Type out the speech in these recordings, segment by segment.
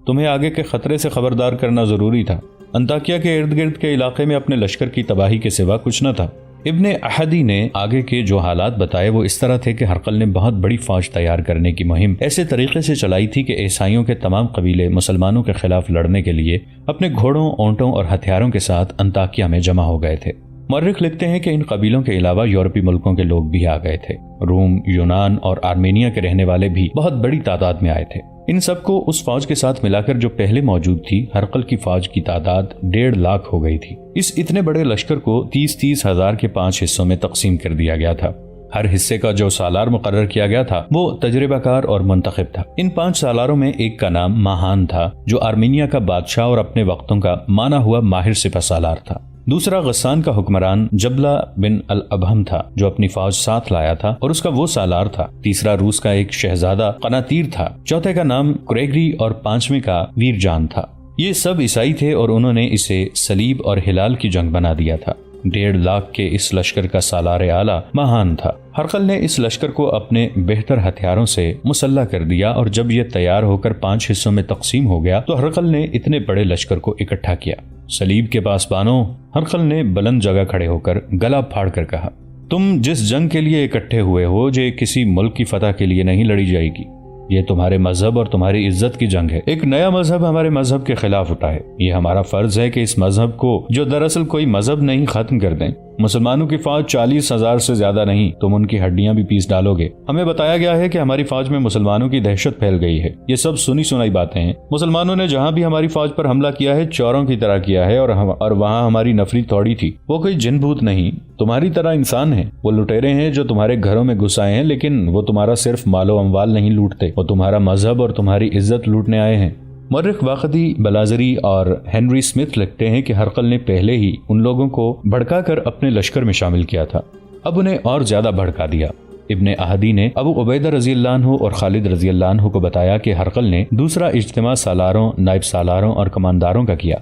تمہیں آگے کے خطرے سے خبردار کرنا ضروری تھا۔ انطاکیہ کے ارد گرد کے علاقے میں اپنے لشکر کی تباہی کے سوا کچھ نہ تھا۔ ابن احدی نے آگے کے جو حالات بتائے وہ اس طرح تھے کہ ہرقل نے بہت بڑی فوج تیار کرنے کی مہم ایسے طریقے سے چلائی تھی کہ عیسائیوں کے تمام قبیلے مسلمانوں کے خلاف لڑنے کے لیے اپنے گھوڑوں، اونٹوں اور ہتھیاروں کے ساتھ انطاکیہ میں جمع ہو گئے تھے۔ مورخ لکھتے ہیں کہ ان قبیلوں کے علاوہ یورپی ملکوں کے لوگ بھی آ گئے تھے۔ روم، یونان اور آرمینیا کے رہنے والے بھی بہت بڑی تعداد میں آئے تھے۔ ان سب کو اس فوج کے ساتھ ملا کر جو پہلے موجود تھی، ہرقل کی فوج کی تعداد 1.5 لاکھ ہو گئی تھی۔ اس اتنے بڑے لشکر کو 30 ہزار کے 5 حصوں میں تقسیم کر دیا گیا تھا۔ ہر حصے کا جو سالار مقرر کیا گیا تھا وہ تجربہ کار اور منتخب تھا۔ ان 5 سالاروں میں ایک کا نام ماہان تھا، جو آرمینیا کا بادشاہ اور اپنے وقتوں کا مانا ہوا ماہر سپہ سالار تھا۔ دوسرا غسان کا حکمران جبلہ بن الابہم تھا، جو اپنی فوج ساتھ لایا تھا اور اس کا وہ سالار تھا۔ تیسرا روس کا ایک شہزادہ قناطیر تھا۔ چوتھے کا نام کریگری اور 5ویں کا ویر جان تھا۔ یہ سب عیسائی تھے اور انہوں نے اسے صلیب اور ہلال کی جنگ بنا دیا تھا۔ 1.5 لاکھ کے اس لشکر کا سالار اعلیٰ ماہان تھا۔ ہرقل نے اس لشکر کو اپنے بہتر ہتھیاروں سے مسلح کر دیا، اور جب یہ تیار ہو کر 5 حصوں میں تقسیم ہو گیا تو ہرقل نے اتنے بڑے لشکر کو اکٹھا کیا۔ صلیب کے پاسبانوں، ہرقل نے بلند جگہ کھڑے ہو کر گلا پھاڑ کر کہا، تم جس جنگ کے لیے اکٹھے ہوئے ہو یہ کسی ملک کی فتح کے لیے نہیں لڑی جائے گی۔ یہ تمہارے مذہب اور تمہاری عزت کی جنگ ہے۔ ایک نیا مذہب ہمارے مذہب کے خلاف اٹھا ہے۔ یہ ہمارا فرض ہے کہ اس مذہب کو، جو دراصل کوئی مذہب نہیں، ختم کر دیں۔ مسلمانوں کی فوج 40,000 سے زیادہ نہیں، تم ان کی ہڈیاں بھی پیس ڈالو گے۔ ہمیں بتایا گیا ہے کہ ہماری فوج میں مسلمانوں کی دہشت پھیل گئی ہے۔ یہ سب سنی سنائی باتیں ہیں۔ مسلمانوں نے جہاں بھی ہماری فوج پر حملہ کیا ہے چوروں کی طرح کیا ہے، اور وہاں ہماری نفری توڑی تھی۔ وہ کوئی جن بھوت نہیں، تمہاری طرح انسان ہیں۔ وہ لٹیرے ہیں جو تمہارے گھروں میں گھس آئے ہیں، لیکن وہ تمہارا صرف مال و اموال نہیں لوٹتے، وہ تمہارا مذہب اور تمہاری عزت لوٹنے آئے ہیں۔ مورخ واقدی بلازری اور ہنری اسمتھ لکھتے ہیں کہ ہرقل نے پہلے ہی ان لوگوں کو بھڑکا کر اپنے لشکر میں شامل کیا تھا، اب انہیں اور زیادہ بھڑکا دیا۔ ابن احدی نے ابو عبیدہ رضی اللہ عنہ اور خالد رضی اللہ عنہ کو بتایا کہ ہرقل نے دوسرا اجتماع سالاروں، نائب سالاروں اور کمانداروں کا کیا۔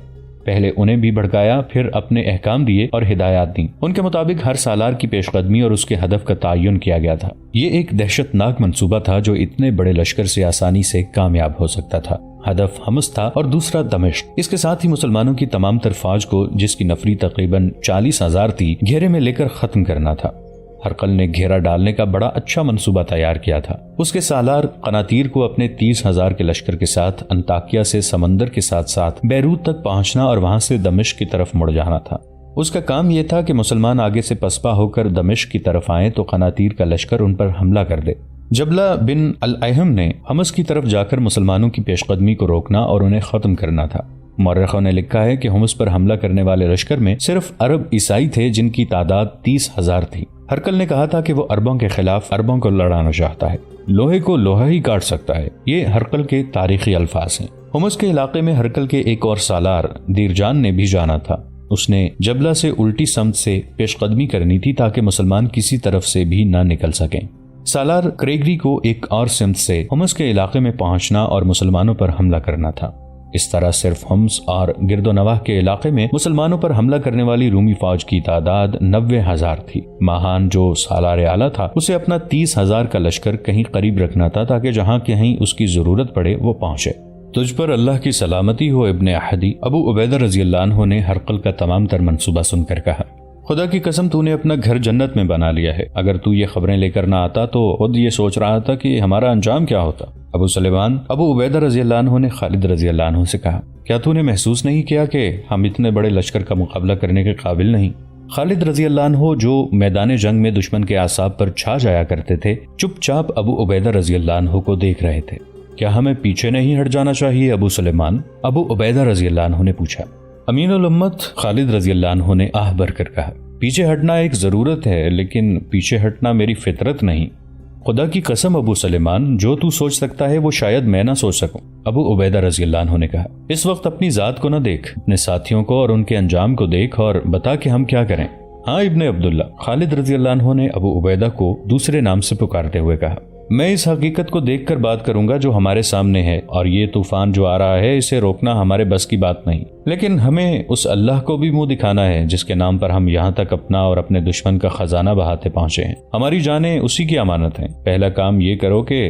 پہلے انہیں بھی بھڑکایا، پھر اپنے احکام دیے اور ہدایات دیں۔ ان کے مطابق ہر سالار کی پیش قدمی اور اس کے ہدف کا تعین کیا گیا تھا۔ یہ ایک دہشت ناک منصوبہ تھا جو اتنے بڑے لشکر سے آسانی سے کامیاب ہو سکتا تھا۔ ہدف حمص تھا اور دوسرا دمشق۔ اس کے ساتھ ہی مسلمانوں کی تمام تر فوج کو، جس کی نفری تقریباً 40,000 تھی، گھیرے میں لے کر ختم کرنا تھا۔ ہرقل نے گھیرا ڈالنے کا بڑا اچھا منصوبہ تیار کیا تھا۔ اس کے سالار قناطیر کو اپنے 30,000 کے لشکر کے ساتھ انطاکیہ سے سمندر کے ساتھ ساتھ بیروت تک پہنچنا اور وہاں سے دمشق کی طرف مڑ جانا تھا۔ اس کا کام یہ تھا کہ مسلمان آگے سے پسپا ہو کر دمشق کی طرف آئیں تو قناطیر کا لشکر ان پر حملہ کر دے۔ جبلہ بن الایہم نے حمص کی طرف جا کر مسلمانوں کی پیش قدمی کو روکنا اور انہیں ختم کرنا تھا۔ مورخوں نے لکھا ہے کہ حمص پر حملہ کرنے والے لشکر میں صرف عرب عیسائی تھے، جن کی تعداد 30,000 تھی۔ ہرقل نے کہا تھا کہ وہ عربوں کے خلاف عربوں کو لڑانا چاہتا ہے، لوہے کو لوہا ہی کاٹ سکتا ہے۔ یہ ہرقل کے تاریخی الفاظ ہیں۔ حمص کے علاقے میں ہرقل کے ایک اور سالار دیرجان نے بھی جانا تھا۔ اس نے جبلہ سے الٹی سمت سے پیش قدمی کرنی تھی تاکہ مسلمان کسی طرف سے بھی نہ نکل سکیں۔ سالار کریگری کو ایک اور سمت سے حمص کے علاقے میں پہنچنا اور مسلمانوں پر حملہ کرنا تھا۔ اس طرح صرف حمص اور گرد و نواح کے علاقے میں مسلمانوں پر حملہ کرنے والی رومی فوج کی تعداد 90,000 تھی۔ ماہان جو سالار اعلیٰ تھا، اسے اپنا 30,000 کا لشکر کہیں قریب رکھنا تھا تاکہ جہاں کہیں اس کی ضرورت پڑے وہ پہنچے۔ تجھ پر اللہ کی سلامتی ہو ابن احدی، ابو عبیدہ رضی اللہ عنہ نے ہرقل کا تمام تر منصوبہ سن کر کہا، خدا کی قسم تو نے اپنا گھر جنت میں بنا لیا ہے۔ اگر تو یہ خبریں لے کر نہ آتا تو خود یہ سوچ رہا تھا کہ ہمارا انجام کیا ہوتا۔ ابو سلیمان ابو عبیدہ رضی اللہ عنہ نے خالد رضی اللہ عنہ سے کہا، کیا تو نے محسوس نہیں کیا کہ ہم اتنے بڑے لشکر کا مقابلہ کرنے کے قابل نہیں؟ خالد رضی اللہ عنہ جو میدان جنگ میں دشمن کے اعصاب پر چھا جایا کرتے تھے، چپ چاپ ابو عبیدہ رضی اللہ عنہ کو دیکھ رہے تھے۔ کیا ہمیں پیچھے نہیں ہٹ جانا چاہیے ابو سلیمان؟ ابو عبیدہ رضی اللہ عنہ نے پوچھا۔ امین الامت خالد رضی اللہ عنہ نے آہ بھر کر کہا، پیچھے ہٹنا ایک ضرورت ہے، لیکن پیچھے ہٹنا میری فطرت نہیں۔ خدا کی قسم ابو سلیمان، جو تو سوچ سکتا ہے وہ شاید میں نہ سوچ سکوں۔ ابو عبیدہ رضی اللہ عنہ نے کہا، اس وقت اپنی ذات کو نہ دیکھ، اپنے ساتھیوں کو اور ان کے انجام کو دیکھ اور بتا کہ ہم کیا کریں۔ ہاں ابن عبداللہ، خالد رضی اللہ عنہ نے ابو عبیدہ کو دوسرے نام سے پکارتے ہوئے کہا، میں اس حقیقت کو دیکھ کر بات کروں گا جو ہمارے سامنے ہے، اور یہ طوفان جو آ رہا ہے اسے روکنا ہمارے بس کی بات نہیں، لیکن ہمیں اس اللہ کو بھی منہ دکھانا ہے جس کے نام پر ہم یہاں تک اپنا اور اپنے دشمن کا خزانہ بہاتے پہنچے ہیں۔ ہماری جانیں اسی کی امانت ہیں۔ پہلا کام یہ کرو کہ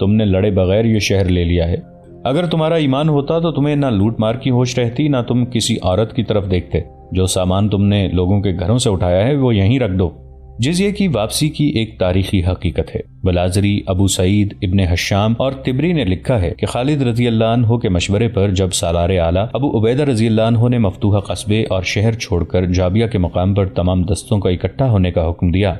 تم نے لڑے بغیر یہ شہر لے لیا ہے۔ اگر تمہارا ایمان ہوتا تو تمہیں نہ لوٹ مار کی ہوش رہتی، نہ تم کسی عورت کی طرف دیکھتے۔ جو سامان تم نے لوگوں کے گھروں سے اٹھایا ہے وہ یہیں رکھ دو۔ جزیے کی واپسی کی ایک تاریخی حقیقت ہے۔ بلازری، ابو سعید، ابن حشام اور طبری نے لکھا ہے کہ خالد رضی اللہ عنہ کے مشورے پر جب سالار اعلیٰ ابو عبیدہ رضی اللہ عنہ نے مفتوحہ قصبے اور شہر چھوڑ کر جابیہ کے مقام پر تمام دستوں کا اکٹھا ہونے کا حکم دیا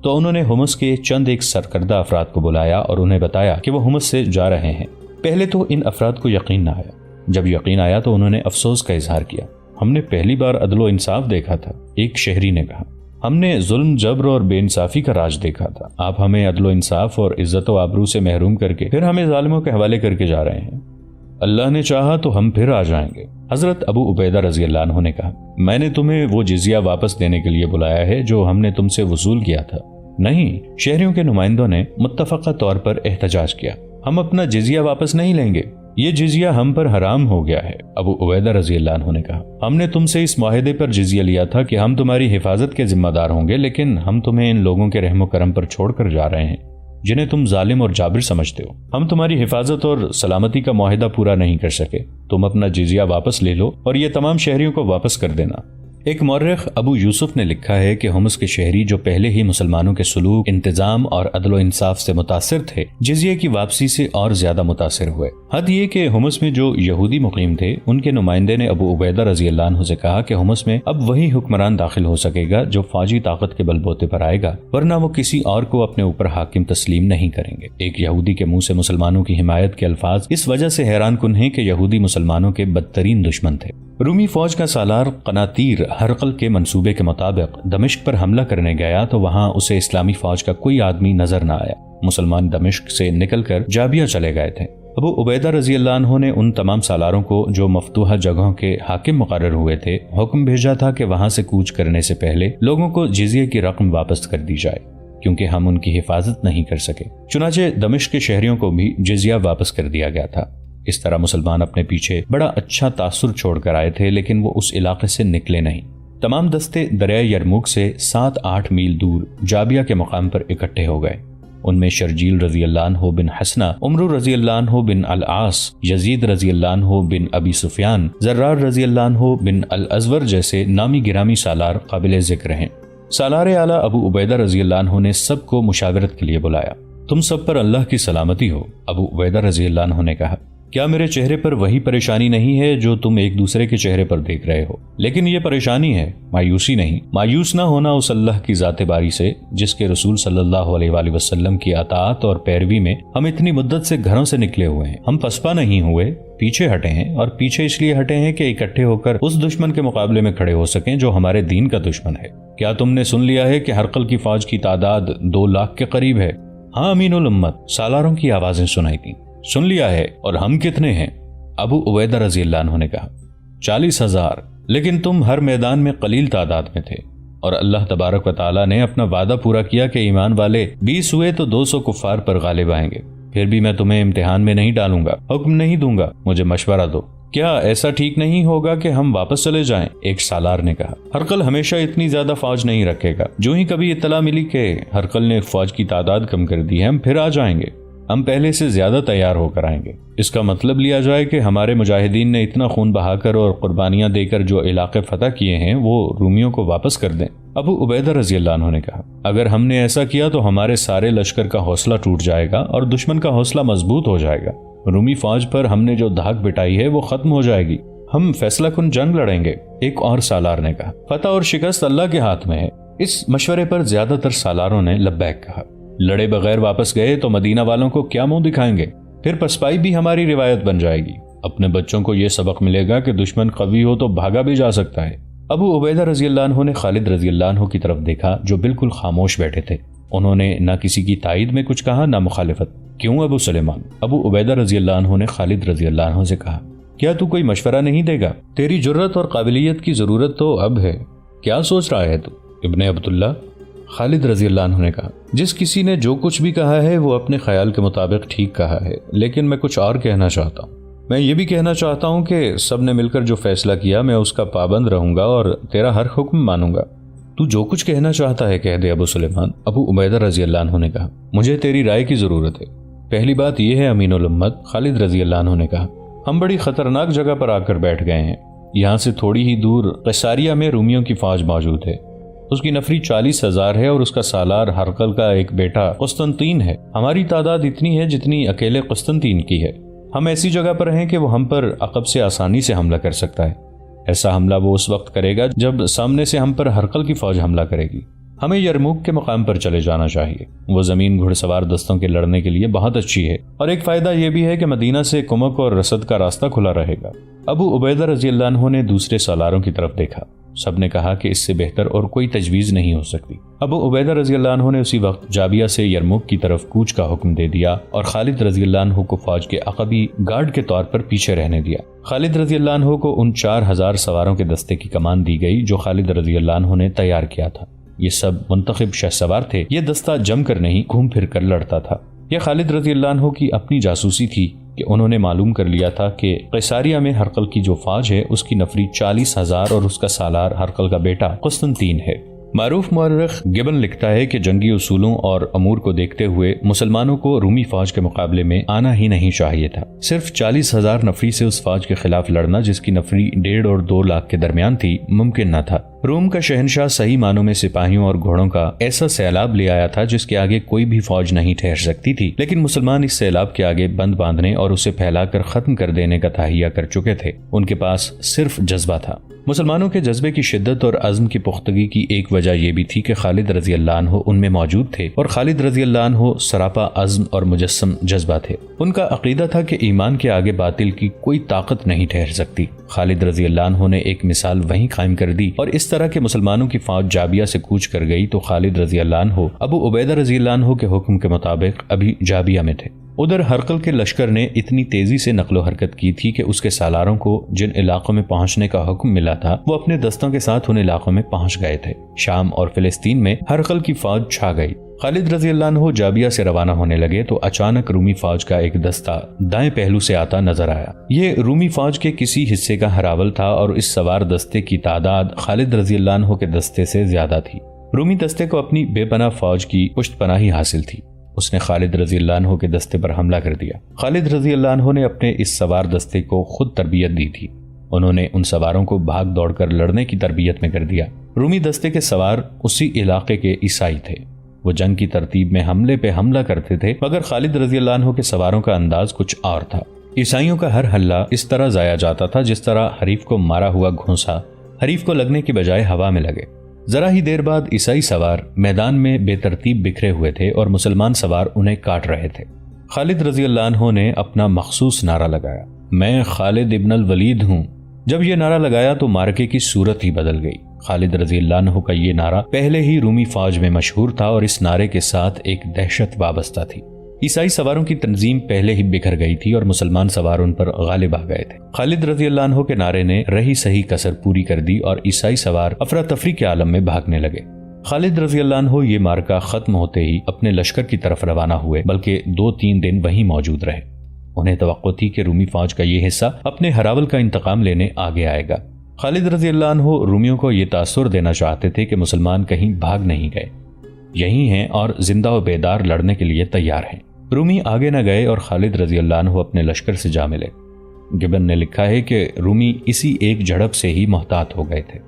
تو انہوں نے حمص کے چند ایک سرکردہ افراد کو بلایا اور انہیں بتایا کہ وہ حمص سے جا رہے ہیں۔ پہلے تو ان افراد کو یقین نہ آیا۔ جب یقین آیا تو انہوں نے افسوس کا اظہار کیا۔ ہم نے پہلی بار عدل و انصاف دیکھا تھا۔ ایک شہری نے کہا، ہم نے ظلم، جبر اور بے انصافی کا راج دیکھا تھا۔ آپ ہمیں عدل و انصاف اور عزت و آبرو سے محروم کر کے پھر ہمیں ظالموں کے حوالے کر کے جا رہے ہیں۔ اللہ نے چاہا تو ہم پھر آ جائیں گے۔ حضرت ابو عبیدہ رضی اللہ عنہ نے کہا، میں نے تمہیں وہ جزیہ واپس دینے کے لیے بلایا ہے جو ہم نے تم سے وصول کیا تھا۔ نہیں، شہریوں کے نمائندوں نے متفقہ طور پر احتجاج کیا، ہم اپنا جزیہ واپس نہیں لیں گے، یہ جزیہ ہم پر حرام ہو گیا ہے۔ ابو عبیدہ رضی اللہ عنہ نے کہا، ہم نے تم سے اس معاہدے پر جزیہ لیا تھا کہ ہم تمہاری حفاظت کے ذمہ دار ہوں گے، لیکن ہم تمہیں ان لوگوں کے رحم و کرم پر چھوڑ کر جا رہے ہیں جنہیں تم ظالم اور جابر سمجھتے ہو۔ ہم تمہاری حفاظت اور سلامتی کا معاہدہ پورا نہیں کر سکے، تم اپنا جزیہ واپس لے لو اور یہ تمام شہریوں کو واپس کر دینا۔ ایک مورخ ابو یوسف نے لکھا ہے کہ حمص کے شہری جو پہلے ہی مسلمانوں کے سلوک، انتظام اور عدل و انصاف سے متاثر تھے، جزیے کی واپسی سے اور زیادہ متاثر ہوئے۔ حد یہ کہ حمص میں جو یہودی مقیم تھے، ان کے نمائندے نے ابو عبیدہ رضی اللہ عنہ سے کہا کہ حمص میں اب وہی حکمران داخل ہو سکے گا جو فوجی طاقت کے بل بوتے پر آئے گا، ورنہ وہ کسی اور کو اپنے اوپر حاکم تسلیم نہیں کریں گے۔ ایک یہودی کے منہ سے مسلمانوں کی حمایت کے الفاظ اس وجہ سے حیران کن ہیں کہ یہودی مسلمانوں کے بدترین دشمن تھے۔ رومی فوج کا سالار قناطیر ہرقل کے منصوبے کے مطابق دمشق پر حملہ کرنے گیا تو وہاں اسے اسلامی فوج کا کوئی آدمی نظر نہ آیا۔ مسلمان دمشق سے نکل کر جابیہ چلے گئے تھے۔ ابو عبیدہ رضی اللہ عنہ نے ان تمام سالاروں کو جو مفتوحہ جگہوں کے حاکم مقرر ہوئے تھے حکم بھیجا تھا کہ وہاں سے کوچ کرنے سے پہلے لوگوں کو جزیے کی رقم واپس کر دی جائے، کیونکہ ہم ان کی حفاظت نہیں کر سکے۔ چنانچہ دمشق کے شہریوں کو بھی جزیہ واپس کر دیا گیا تھا۔ اس طرح مسلمان اپنے پیچھے بڑا اچھا تاثر چھوڑ کر آئے تھے، لیکن وہ اس علاقے سے نکلے نہیں۔ تمام دستے دریائے یرموک سے 7-8 میل دور جابیہ کے مقام پر اکٹھے ہو گئے۔ ان میں شرجیل رضی اللہ عنہ بن حسنہ، عمرو رضی اللہ عنہ بن العاص، یزید رضی اللہ عنہ بن ابی سفیان، زرار رضی اللہ عنہ بن الازور جیسے نامی گرامی سالار قابل ذکر ہیں۔ سالار اعلیٰ ابو عبیدہ رضی اللہ عنہ نے سب کو مشاورت کے لیے بلایا۔ تم سب پر اللہ کی سلامتی ہو، ابو عبیدہ رضی اللہ عنہ نے کہا۔ کیا میرے چہرے پر وہی پریشانی نہیں ہے جو تم ایک دوسرے کے چہرے پر دیکھ رہے ہو؟ لیکن یہ پریشانی ہے، مایوسی نہیں۔ مایوس نہ ہونا اس اللہ کی ذات باری سے جس کے رسول صلی اللہ علیہ وآلہ وسلم کی اطاعت اور پیروی میں ہم اتنی مدت سے گھروں سے نکلے ہوئے ہیں۔ ہم پسپا نہیں ہوئے، پیچھے ہٹے ہیں، اور پیچھے اس لیے ہٹے ہیں کہ اکٹھے ہو کر اس دشمن کے مقابلے میں کھڑے ہو سکیں جو ہمارے دین کا دشمن ہے۔ کیا تم نے سن لیا ہے کہ ہرقل کی فوج کی تعداد 2 لاکھ کے قریب ہے؟ ہاں امین الامت، سالاروں کی آوازیں سنائی دیں۔ سن لیا ہے، اور ہم کتنے ہیں؟ ابو عبیدہ رضی اللہ عنہ نے کہا 40,000، لیکن تم ہر میدان میں قلیل تعداد میں تھے، اور اللہ تبارک و تعالیٰ نے اپنا وعدہ پورا کیا کہ ایمان والے 20 ہوئے تو 200 کفار پر غالب آئیں گے۔ پھر بھی میں تمہیں امتحان میں نہیں ڈالوں گا، حکم نہیں دوں گا، مجھے مشورہ دو۔ کیا ایسا ٹھیک نہیں ہوگا کہ ہم واپس چلے جائیں؟ ایک سالار نے کہا، ہرقل ہمیشہ اتنی زیادہ فوج نہیں رکھے گا۔ جو ہی کبھی اطلاع ملی کہ ہرقل نے فوج کی تعداد کم کر دی ہے، ہم پھر آ جائیں گے، ہم پہلے سے زیادہ تیار ہو کر آئیں گے۔ اس کا مطلب لیا جائے کہ ہمارے مجاہدین نے اتنا خون بہا کر اور قربانیاں دے کر جو علاقے فتح کیے ہیں وہ رومیوں کو واپس کر دیں۔ ابو عبیدہ رضی اللہ عنہ نے کہا، اگر ہم نے ایسا کیا تو ہمارے سارے لشکر کا حوصلہ ٹوٹ جائے گا اور دشمن کا حوصلہ مضبوط ہو جائے گا۔ رومی فوج پر ہم نے جو دھاک بٹائی ہے وہ ختم ہو جائے گی، ہم فیصلہ کن جنگ لڑیں گے۔ ایک اور سالار نے کہا، فتح اور شکست اللہ کے ہاتھ میں ہے۔ اس مشورے پر زیادہ تر سالاروں نے لبیک کہا۔ لڑے بغیر واپس گئے تو مدینہ والوں کو کیا منہ دکھائیں گے؟ پھر پسپائی بھی ہماری روایت بن جائے گی۔ اپنے بچوں کو یہ سبق ملے گا کہ دشمن قوی ہو تو بھاگا بھی جا سکتا ہے۔ ابو عبیدہ رضی اللہ عنہ نے خالد رضی اللہ عنہ کی طرف دیکھا جو بالکل خاموش بیٹھے تھے۔ انہوں نے نہ کسی کی تائید میں کچھ کہا نہ مخالفت۔ کیوں ابو سلیمان؟ ابو عبیدہ رضی اللہ عنہ نے خالد رضی اللہ عنہ سے کہا، کیا تو کوئی مشورہ نہیں دے گا؟ تیری جرت اور قابلیت کی ضرورت تو اب ہے، کیا سوچ رہا ہے تو؟ ابن عبداللہ، خالد رضی اللہ عنہ نے کہا، جس کسی نے جو کچھ بھی کہا ہے وہ اپنے خیال کے مطابق ٹھیک کہا ہے، لیکن میں کچھ اور کہنا چاہتا ہوں۔ میں یہ بھی کہنا چاہتا ہوں کہ سب نے مل کر جو فیصلہ کیا میں اس کا پابند رہوں گا اور تیرا ہر حکم مانوں گا۔ تو جو کچھ کہنا چاہتا ہے کہہ دے ابو سلیمان، ابو عبیدہ رضی اللہ عنہ نے کہا۔ مجھے تیری رائے کی ضرورت ہے۔ پہلی بات یہ ہے امین الامت، خالد رضی اللہ عنہ نے کہا، ہم بڑی خطرناک جگہ پر آ کر بیٹھ گئے ہیں۔ یہاں سے تھوڑی ہی دور قیصاریہ میں رومیوں کی فوج موجود ہے، اس کی نفری 40,000 ہے اور اس کا سالار ہرقل کا ایک بیٹا قسطنطین ہے۔ ہماری تعداد اتنی ہے جتنی اکیلے قسطنطین کی ہے۔ ہم ایسی جگہ پر ہیں کہ وہ ہم پر عقب سے آسانی سے حملہ کر سکتا ہے۔ ایسا حملہ وہ اس وقت کرے گا جب سامنے سے ہم پر ہرقل کی فوج حملہ کرے گی۔ ہمیں یرموک کے مقام پر چلے جانا چاہیے۔ وہ زمین گھڑ سوار دستوں کے لڑنے کے لیے بہت اچھی ہے، اور ایک فائدہ یہ بھی ہے کہ مدینہ سے کمک اور رسد کا راستہ کھلا رہے گا۔ ابو عبیدہ رضی اللہ عنہ نے دوسرے سالاروں کی طرف دیکھا۔ سب نے کہا کہ اس سے بہتر اور کوئی تجویز نہیں ہو سکتی۔ ابو عبیدہ رضی اللہ عنہ نے اسی وقت جابیہ سے یرموک کی طرف کوچ کا حکم دے دیا اور خالد رضی اللہ عنہ کو فوج کے عقبی گارڈ کے طور پر پیچھے رہنے دیا۔ خالد رضی اللہ عنہ کو ان 4,000 سواروں کے دستے کی کمان دی گئی جو خالد رضی اللہ عنہ نے تیار کیا تھا۔ یہ سب منتخب شہ سوار تھے، یہ دستہ جم کر نہیں گھوم پھر کر لڑتا تھا۔ یہ خالد رضی اللہ عنہ کی اپنی جاسوسی تھی کہ انہوں نے معلوم کر لیا تھا کہ قیصاریہ میں ہرقل کی جو فوج ہے اس کی نفری 40,000 اور اس کا سالار ہرقل کا بیٹا قسطنطین ہے۔ معروف مورخ گبن لکھتا ہے کہ جنگی اصولوں اور امور کو دیکھتے ہوئے مسلمانوں کو رومی فوج کے مقابلے میں آنا ہی نہیں چاہیے تھا۔ صرف 40,000 نفری سے اس فوج کے خلاف لڑنا، جس کی نفری 1.5 اور 2 لاکھ کے درمیان تھی، ممکن نہ تھا۔ روم کا شہنشاہ صحیح معنوں میں سپاہیوں اور گھوڑوں کا ایسا سیلاب لے آیا تھا جس کے آگے کوئی بھی فوج نہیں ٹھہر سکتی تھی، لیکن مسلمان اس سیلاب کے آگے بند باندھنے اور اسے پھیلا کر ختم کر دینے کا تہیہ کر چکے تھے۔ ان کے پاس صرف جذبہ تھا۔ مسلمانوں کے جذبے کی شدت اور عزم کی پختگی کی ایک وجہ یہ بھی تھی کہ خالد رضی اللہ عنہ ان میں موجود تھے، اور خالد رضی اللہ عنہ سراپا عزم اور مجسم جذبہ تھے۔ ان کا عقیدہ تھا کہ ایمان کے آگے باطل کی کوئی طاقت نہیں ٹھہر سکتی۔ خالد رضی اللہ عنہ نے ایک مثال وہیں قائم کر دی، اور اس طرح کہ مسلمانوں کی فوج جابیہ سے کوچ کر گئی تو خالد رضی اللہ عنہ ابو عبیدہ رضی اللہ عنہ کے حکم کے مطابق ابھی جابیہ میں تھے۔ ادھر ہرقل کے لشکر نے اتنی تیزی سے نقل و حرکت کی تھی کہ اس کے سالاروں کو جن علاقوں میں پہنچنے کا حکم ملا تھا وہ اپنے دستوں کے ساتھ ان علاقوں میں پہنچ گئے تھے۔ شام اور فلسطین میں ہرقل کی فوج چھا گئی۔ خالد رضی اللہ عنہ جابیہ سے روانہ ہونے لگے تو اچانک رومی فوج کا ایک دستہ دائیں پہلو سے آتا نظر آیا۔ یہ رومی فوج کے کسی حصے کا ہراول تھا اور اس سوار دستے کی تعداد خالد رضی اللہ عنہ کے دستے سے زیادہ تھی۔ رومی دستے کو اپنی بے پناہ فوج کی پشت پناہی حاصل تھی۔ اس نے خالد رضی اللہ عنہ کے دستے پر حملہ کر دیا۔ خالد رضی اللہ عنہ نے اپنے اس سوار دستے کو خود تربیت دی تھی۔ انہوں نے ان سواروں کو بھاگ دوڑ کر لڑنے کی تربیت میں کر دیا۔ رومی دستے کے سوار اسی علاقے کے عیسائی تھے۔ وہ جنگ کی ترتیب میں حملے پہ حملہ کرتے تھے، مگر خالد رضی اللہ عنہ کے سواروں کا انداز کچھ اور تھا۔ عیسائیوں کا ہر حلہ اس طرح ضائع جاتا تھا جس طرح حریف کو مارا ہوا گھونسا حریف کو لگنے کی بجائے ہوا میں لگے۔ ذرا ہی دیر بعد عیسائی سوار میدان میں بے ترتیب بکھرے ہوئے تھے اور مسلمان سوار انہیں کاٹ رہے تھے۔ خالد رضی اللہ عنہ نے اپنا مخصوص نعرہ لگایا، میں خالد ابن الولید ہوں۔ جب یہ نعرہ لگایا تو مارکے کی صورت ہی بدل گئی۔ خالد رضی اللہ عنہ کا یہ نعرہ پہلے ہی رومی فوج میں مشہور تھا اور اس نعرے کے ساتھ ایک دہشت وابستہ تھی۔ عیسائی سواروں کی تنظیم پہلے ہی بکھر گئی تھی اور مسلمان سوار ان پر غالب آ گئے تھے۔ خالد رضی اللہ عنہ کے نعرے نے رہی صحیح کسر پوری کر دی اور عیسائی سوار افراتفری کے عالم میں بھاگنے لگے۔ خالد رضی اللہ عنہ یہ مارکہ ختم ہوتے ہی اپنے لشکر کی طرف روانہ ہوئے، بلکہ 2-3 دن وہیں موجود رہے۔ انہیں توقع تھی کہ رومی فوج کا یہ حصہ اپنے ہراول کا انتقام لینے آگے آئے گا۔ خالد رضی اللہ عنہ رومیوں کو یہ تاثر دینا چاہتے تھے کہ مسلمان کہیں بھاگ نہیں گئے، یہی ہیں اور زندہ و بیدار لڑنے کے لیے تیار ہیں۔ رومی آگے نہ گئے اور خالد رضی اللہ عنہ اپنے لشکر سے جا ملے۔ گبن نے لکھا ہے کہ رومی اسی ایک جھڑپ سے ہی محتاط ہو گئے تھے۔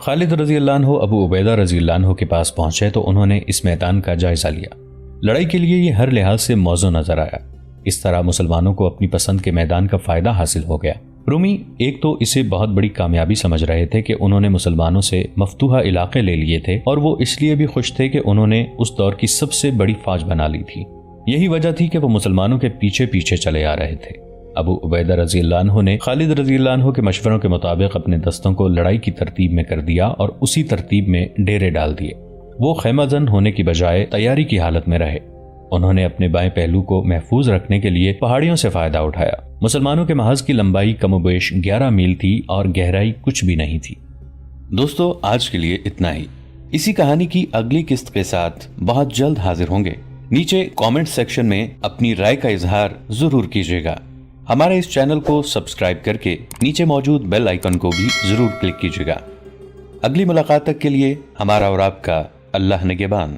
خالد رضی اللہ عنہ ابو عبیدہ رضی اللہ عنہ کے پاس پہنچے تو انہوں نے اس میدان کا جائزہ لیا۔ لڑائی کے لیے یہ ہر لحاظ سے موزوں نظر آیا۔ اس طرح مسلمانوں کو اپنی پسند کے میدان کا فائدہ حاصل ہو گیا۔ رومی ایک تو اسے بہت بڑی کامیابی سمجھ رہے تھے کہ انہوں نے مسلمانوں سے مفتوحہ علاقے لے لیے تھے، اور وہ اس لیے بھی خوش تھے کہ انہوں نے اس دور کی سب سے بڑی فوج بنا لی تھی۔ یہی وجہ تھی کہ وہ مسلمانوں کے پیچھے پیچھے چلے آ رہے تھے۔ ابو عبیدہ رضی اللہ عنہ نے خالد رضی اللہ عنہ کے مشوروں کے مطابق اپنے دستوں کو لڑائی کی ترتیب میں کر دیا اور اسی ترتیب میں ڈیرے ڈال دیے۔ وہ خیمہ زن ہونے کی بجائے تیاری کی حالت میں رہے۔ انہوں نے اپنے بائیں پہلو کو محفوظ رکھنے کے لیے پہاڑیوں سے فائدہ اٹھایا۔ مسلمانوں کے محاذ کی لمبائی کم و بیش 11 میل تھی اور گہرائی کچھ بھی نہیں تھی۔ دوستو، آج کے لیے اتنا ہی۔ اسی کہانی کی اگلی قسط کے ساتھ بہت جلد حاضر ہوں گے۔ نیچے کامنٹ سیکشن میں اپنی رائے کا اظہار ضرور کیجیے گا۔ ہمارے اس چینل کو سبسکرائب کر کے نیچے موجود بیل آئیکن کو بھی ضرور کلک کیجیے گا۔ اگلی ملاقات تک کے لیے ہمارا اور آپ کا اللہ نگہبان۔